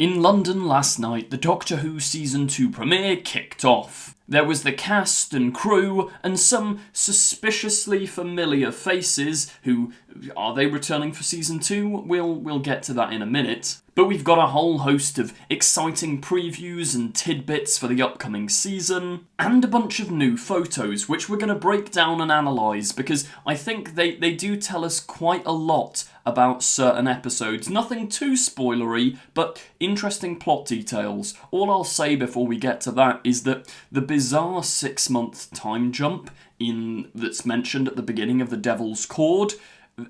In London last night, the Doctor Who Season 2 premiere kicked off. There was the cast and crew, and some suspiciously familiar faces who, are they returning for Season 2? We'll get to that in a minute. But we've got a whole host of exciting previews and tidbits for the upcoming season, and a bunch of new photos, which we're going to break down and analyse, because I think they do tell us quite a lot about certain episodes. Nothing too spoilery, but interesting plot details. All I'll say before we get to that is that the bizarre 6-month time jump that's mentioned at the beginning of The Devil's Cord,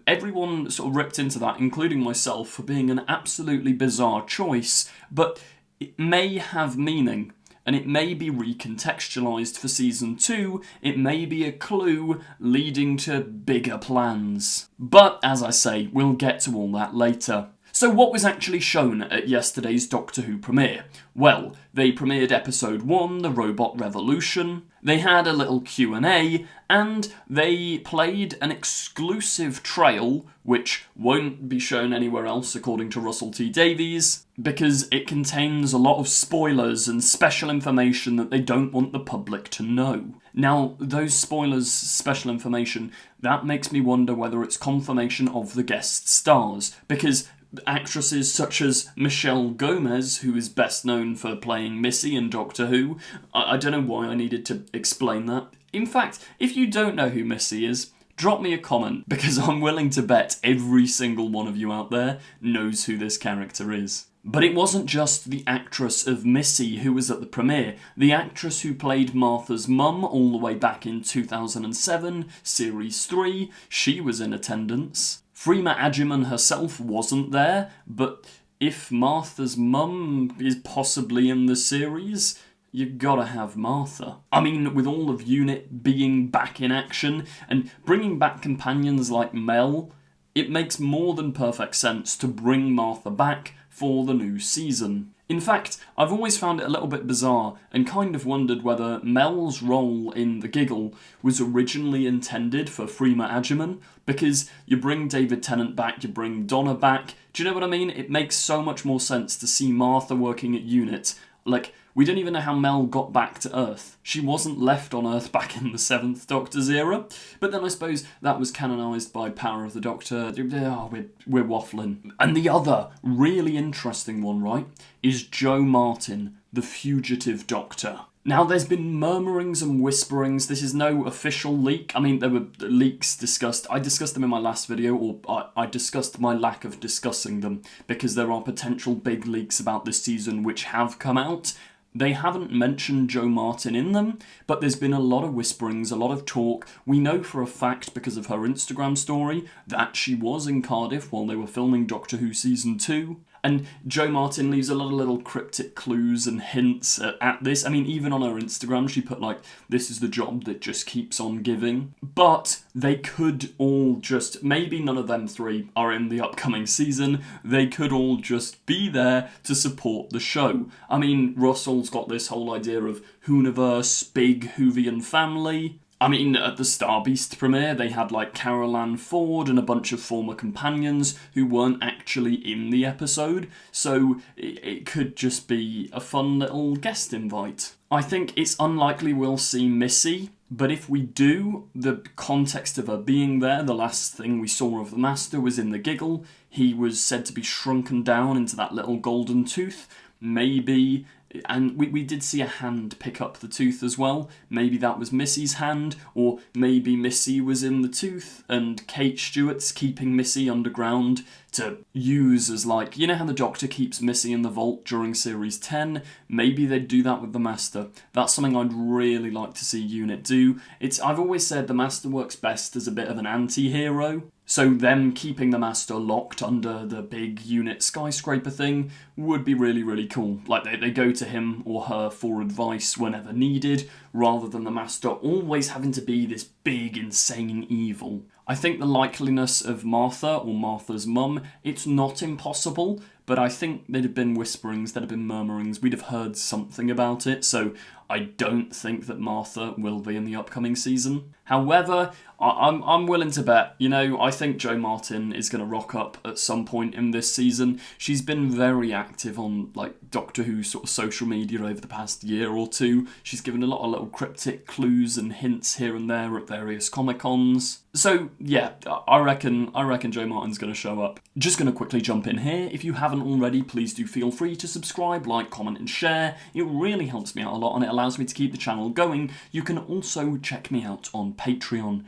everyone sort of ripped into that, including myself, for being an absolutely bizarre choice, but it may have meaning, and it may be recontextualized for Season 2, it may be a clue leading to bigger plans. But, as I say, we'll get to all that later. So what was actually shown at yesterday's Doctor Who premiere? Well, they premiered episode 1, The Robot Revolution, they had a little Q&A, and they played an exclusive trail, which won't be shown anywhere else according to Russell T Davies, because it contains a lot of spoilers and special information that they don't want the public to know. Now, those spoilers, special information, that makes me wonder whether it's confirmation of the guest stars, because actresses such as Michelle Gomez, who is best known for playing Missy in Doctor Who, I don't know why I needed to explain that. In fact, if you don't know who Missy is, drop me a comment, because I'm willing to bet every single one of you out there knows who this character is. But it wasn't just the actress of Missy who was at the premiere. The actress who played Martha's mum all the way back in 2007, Series 3, she was in attendance. Freema Agyeman herself wasn't there, but if Martha's mum is possibly in the series, you've gotta have Martha. I mean, with all of UNIT being back in action, and bringing back companions like Mel, it makes more than perfect sense to bring Martha back for the new season. In fact, I've always found it a little bit bizarre and kind of wondered whether Mel's role in The Giggle was originally intended for Freema Agyeman, because you bring David Tennant back, you bring Donna back. Do you know what I mean? It makes so much more sense to see Martha working at UNIT. Like, we don't even know how Mel got back to Earth. She wasn't left on Earth back in the 7th Doctor's era. But then I suppose that was canonised by Power of the Doctor. Oh, we're waffling. And the other really interesting one, right, is Jo Martin, the fugitive Doctor. Now, there's been murmurings and whisperings. This is no official leak. I mean, there were leaks discussed. I discussed them in my last video, or I discussed my lack of discussing them, because there are potential big leaks about this season which have come out. They haven't mentioned Jo Martin in them, but there's been a lot of whisperings, a lot of talk. We know for a fact, because of her Instagram story, that she was in Cardiff while they were filming Doctor Who Season 2. And Jo Martin leaves a lot of little cryptic clues and hints at this. I mean, even on her Instagram, she put like, this is the job that just keeps on giving. But they could all just, maybe none of them three are in the upcoming season. They could all just be there to support the show. I mean, Russell's got this whole idea of Whoniverse, big Whovian family. I mean, at the Star Beast premiere, they had like Carol Ann Ford and a bunch of former companions who weren't actually in the episode, so it could just be a fun little guest invite. I think it's unlikely we'll see Missy, but if we do, the context of her being there, the last thing we saw of the Master was in The Giggle. He was said to be shrunken down into that little golden tooth. Maybe, and we did see a hand pick up the tooth as well. Maybe that was Missy's hand, or maybe Missy was in the tooth and Kate Stewart's keeping Missy underground to use as like, you know how the Doctor keeps Missy in the vault during Series 10? Maybe they'd do that with the Master. That's something I'd really like to see UNIT do. I've always said the Master works best as a bit of an anti-hero. So them keeping the Master locked under the big UNIT skyscraper thing would be really, really cool. Like, they go to him or her for advice whenever needed, rather than the Master always having to be this big, insane evil. I think the likeliness of Martha, or Martha's mum, it's not impossible, but I think there'd have been whisperings, there'd have been murmurings, we'd have heard something about it, so I don't think that Martha will be in the upcoming season. However, I'm willing to bet, I think Jo Martin is going to rock up at some point in this season. She's been very active on Doctor Who sort of social media over the past year or two. She's given a lot of little cryptic clues and hints here and there at various Comic-Cons. So yeah, I reckon Jo Martin's going to show up. Just going to quickly jump in here. If you haven't already, please do feel free to subscribe, like, comment and share. It really helps me out a lot and it allows me to keep the channel going. You can also check me out on Patreon.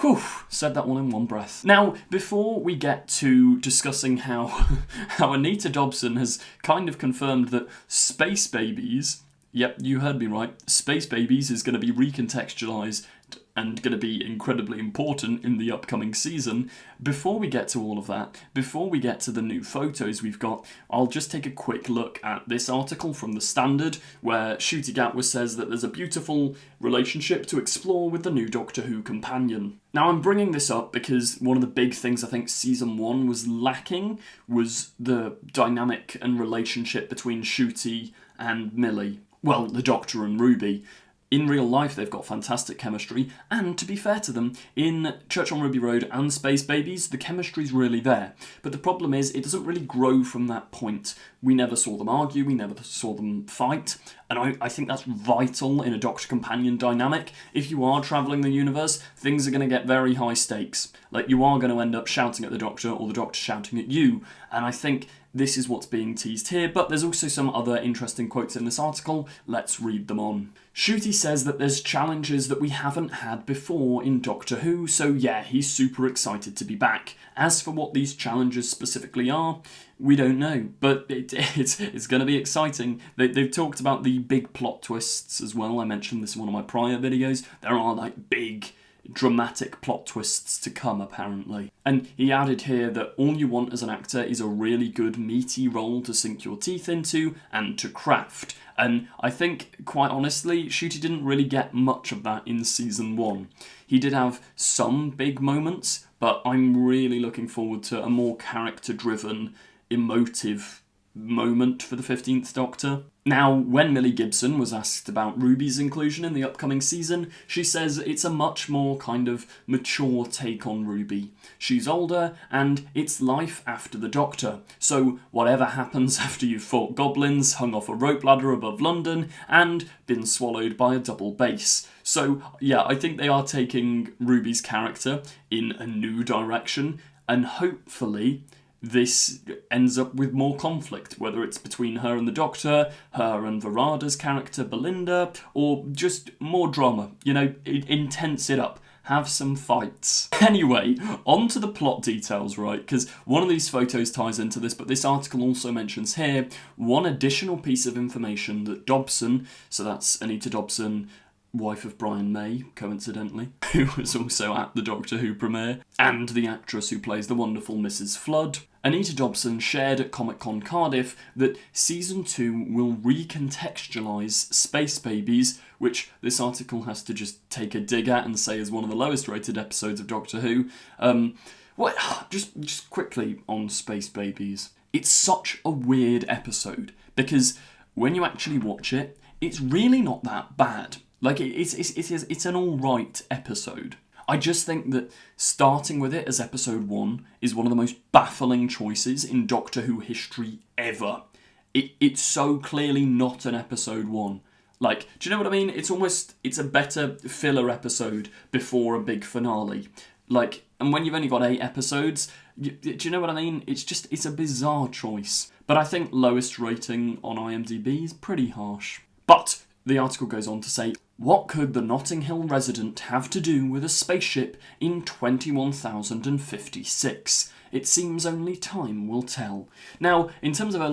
Whew, said that all in one breath. Now, before we get to discussing how Anita Dobson has kind of confirmed that Space Babies, yep, you heard me right, Space Babies is going to be recontextualized and going to be incredibly important in the upcoming season. Before we get to all of that, before we get to the new photos we've got, I'll just take a quick look at this article from The Standard, where Ncuti Gatwa says that there's a beautiful relationship to explore with the new Doctor Who companion. Now, I'm bringing this up because one of the big things I think Season 1 was lacking was the dynamic and relationship between Ncuti and Millie. Well, the Doctor and Ruby. In real life, they've got fantastic chemistry, and to be fair to them, in Church on Ruby Road and Space Babies, the chemistry's really there. But the problem is, it doesn't really grow from that point. We never saw them argue, we never saw them fight, and I think that's vital in a Doctor-companion dynamic. If you are travelling the universe, things are going to get very high stakes. You are going to end up shouting at the Doctor, or the Doctor shouting at you, and I think this is what's being teased here, but there's also some other interesting quotes in this article. Let's read them on. Ncuti says that there's challenges that we haven't had before in Doctor Who, so yeah, he's super excited to be back. As for what these challenges specifically are, we don't know, but it's going to be exciting. They've talked about the big plot twists as well. I mentioned this in one of my prior videos. There are big dramatic plot twists to come, apparently. And he added here that all you want as an actor is a really good meaty role to sink your teeth into and to craft. And I think, quite honestly, Ncuti didn't really get much of that in Season 1. He did have some big moments, but I'm really looking forward to a more character-driven, emotive moment for the 15th Doctor. Now, when Millie Gibson was asked about Ruby's inclusion in the upcoming season, she says it's a much more kind of mature take on Ruby. She's older, and it's life after the Doctor, so whatever happens after you've fought goblins, hung off a rope ladder above London, and been swallowed by a double bass. So, yeah, I think they are taking Ruby's character in a new direction, and hopefully this ends up with more conflict, whether it's between her and the Doctor, her and Varada's character Belinda, or just more drama. Intense it up. Have some fights. Anyway, on to the plot details, right? Because one of these photos ties into this, but this article also mentions here one additional piece of information that Dobson, so that's Anita Dobson, wife of Brian May, coincidentally, who was also at the Doctor Who premiere, and the actress who plays the wonderful Mrs. Flood. Anita Dobson shared at Comic-Con Cardiff that Season 2 will recontextualise Space Babies, which this article has to just take a dig at and say is one of the lowest rated episodes of Doctor Who. Just quickly on Space Babies. It's such a weird episode, because when you actually watch it, it's really not that bad. It's an alright episode. I just think that starting with it as episode 1 is one of the most baffling choices in Doctor Who history ever. It's so clearly not an episode 1. Do you know what I mean? It's a better filler episode before a big finale. And when you've only got 8 episodes, do you know what I mean? It's a bizarre choice. But I think lowest rating on IMDb is pretty harsh. But the article goes on to say, what could the Notting Hill resident have to do with a spaceship in 21,056? It seems only time will tell. Now, in terms of a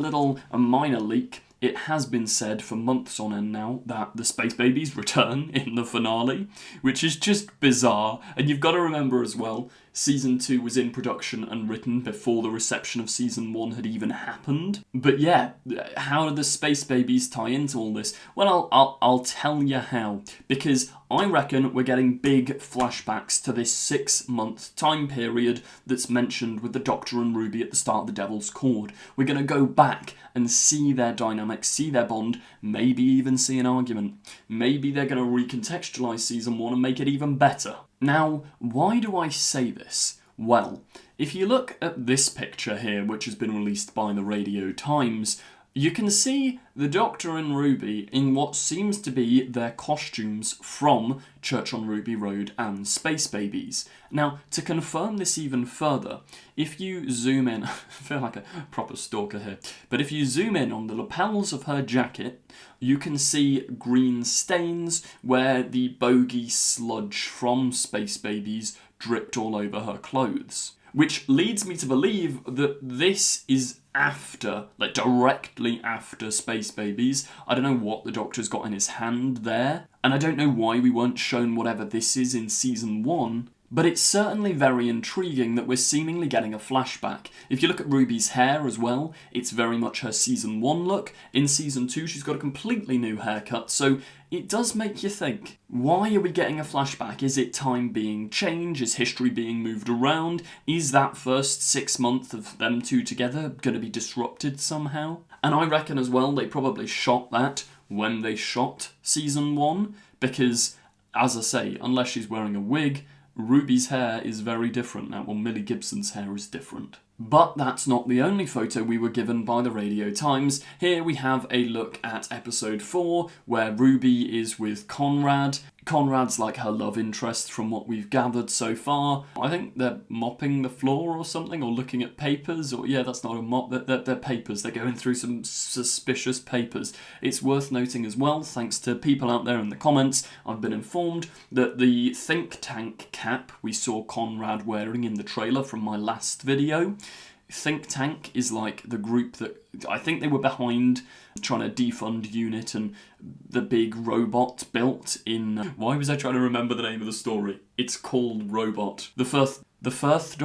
minor leak, it has been said for months on end now that the Space Babies return in the finale, which is just bizarre. And you've got to remember as well, Season 2 was in production and written before the reception of Season 1 had even happened. But yeah, how do the Space Babies tie into all this? Well, I'll tell you how. Because I reckon we're getting big flashbacks to this 6-month time period that's mentioned with the Doctor and Ruby at the start of The Devil's Cord. We're going to go back and see their dynamics, see their bond, maybe even see an argument. Maybe they're going to recontextualise Season 1 and make it even better. Now, why do I say this? Well, if you look at this picture here, which has been released by the Radio Times, you can see the Doctor and Ruby in what seems to be their costumes from Church on Ruby Road and Space Babies. Now, to confirm this even further, if you zoom in, I feel like a proper stalker here, but if you zoom in on the lapels of her jacket, you can see green stains where the bogey sludge from Space Babies dripped all over her clothes. Which leads me to believe that this is after, like directly after Space Babies. I don't know what the Doctor's got in his hand there, and I don't know why we weren't shown whatever this is in Season 1, but it's certainly very intriguing that we're seemingly getting a flashback. If you look at Ruby's hair as well, it's very much her Season 1 look. In Season 2, she's got a completely new haircut, so it does make you think, why are we getting a flashback? Is it time being changed? Is history being moved around? Is that first 6 months of them two together going to be disrupted somehow? And I reckon as well they probably shot that when they shot Season 1, because, as I say, unless she's wearing a wig, Ruby's hair is very different now. Well, Millie Gibson's hair is different. But that's not the only photo we were given by the Radio Times. Here we have a look at episode 4, where Ruby is with Conrad. Conrad's like her love interest from what we've gathered so far. I think they're mopping the floor or something, or looking at papers, or yeah, that's not a mop, they're papers. They're going through some suspicious papers. It's worth noting as well, thanks to people out there in the comments, I've been informed that the think tank cap we saw Conrad wearing in the trailer from my last video, Think Tank is like the group that I think they were behind trying to defund UNIT and the big robot built in... Why was I trying to remember the name of the story? It's called Robot. The fourth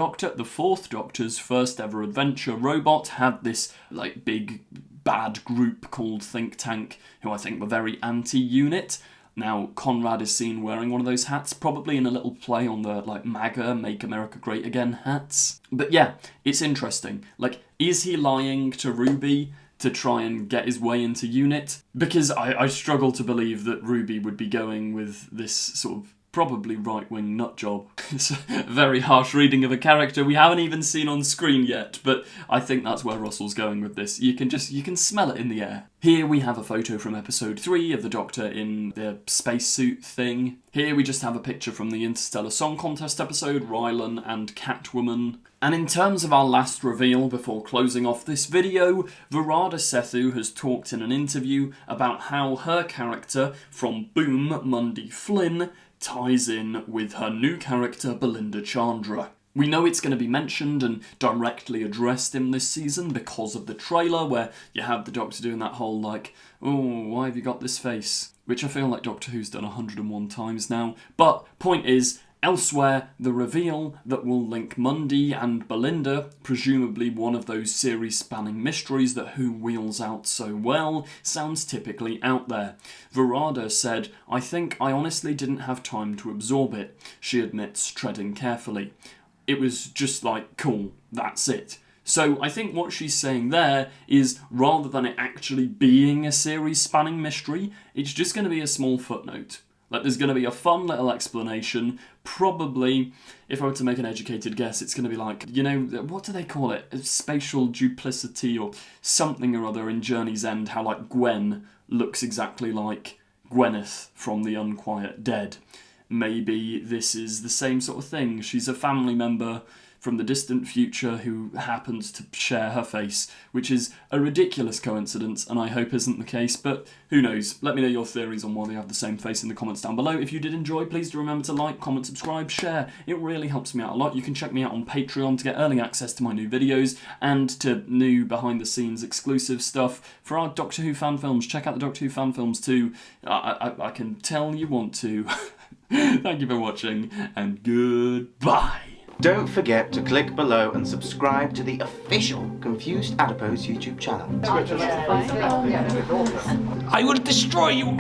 Doctor's first ever adventure, Robot, had this like big bad group called Think Tank who I think were very anti-UNIT. Now, Conrad is seen wearing one of those hats, probably in a little play on the, like, MAGA, Make America Great Again hats. But yeah, it's interesting. Like, is he lying to Ruby to try and get his way into UNIT? Because I struggle to believe that Ruby would be going with this sort of probably right-wing nutjob. It's a very harsh reading of a character we haven't even seen on screen yet, but I think that's where Russell's going with this. You can smell it in the air. Here we have a photo from episode 3 of the Doctor in the spacesuit thing. Here we just have a picture from the Interstellar Song Contest episode, Rylan and Catwoman. And in terms of our last reveal before closing off this video, Virada Sethu has talked in an interview about how her character from Boom, Mundy Flynn, ties in with her new character, Belinda Chandra. We know it's going to be mentioned and directly addressed in this season because of the trailer, where you have the Doctor doing that whole, like, oh, why have you got this face? Which I feel like Doctor Who's done 101 times now. But, point is, elsewhere, the reveal that will link Mundy and Belinda, presumably one of those series-spanning mysteries that Who wheels out so well, sounds typically out there. Virada said, I think I honestly didn't have time to absorb it, she admits, treading carefully. It was just like, cool, that's it. So I think what she's saying there is, rather than it actually being a series-spanning mystery, it's just going to be a small footnote. Like, there's going to be a fun little explanation. Probably, if I were to make an educated guess, it's going to be like, you know, what do they call it? Spatial duplicity or something or other in Journey's End, how, like, Gwen looks exactly like Gwyneth from The Unquiet Dead. Maybe this is the same sort of thing. She's a family member from the distant future who happens to share her face, which is a ridiculous coincidence, and I hope isn't the case, but who knows? Let me know your theories on why they have the same face in the comments down below. If you did enjoy, please do remember to like, comment, subscribe, share. It really helps me out a lot. You can check me out on Patreon to get early access to my new videos and to new behind-the-scenes exclusive stuff for our Doctor Who fan films. Check out the Doctor Who fan films too. I can tell you want to. Thank you for watching, and goodbye. Don't forget to click below and subscribe to the official Confused Adipose YouTube channel. I will destroy you!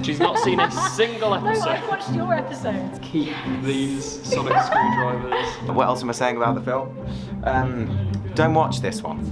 She's not seen a single episode. No, I've watched your episodes. Keep these sonic screwdrivers. What else am I saying about the film? Don't watch this one.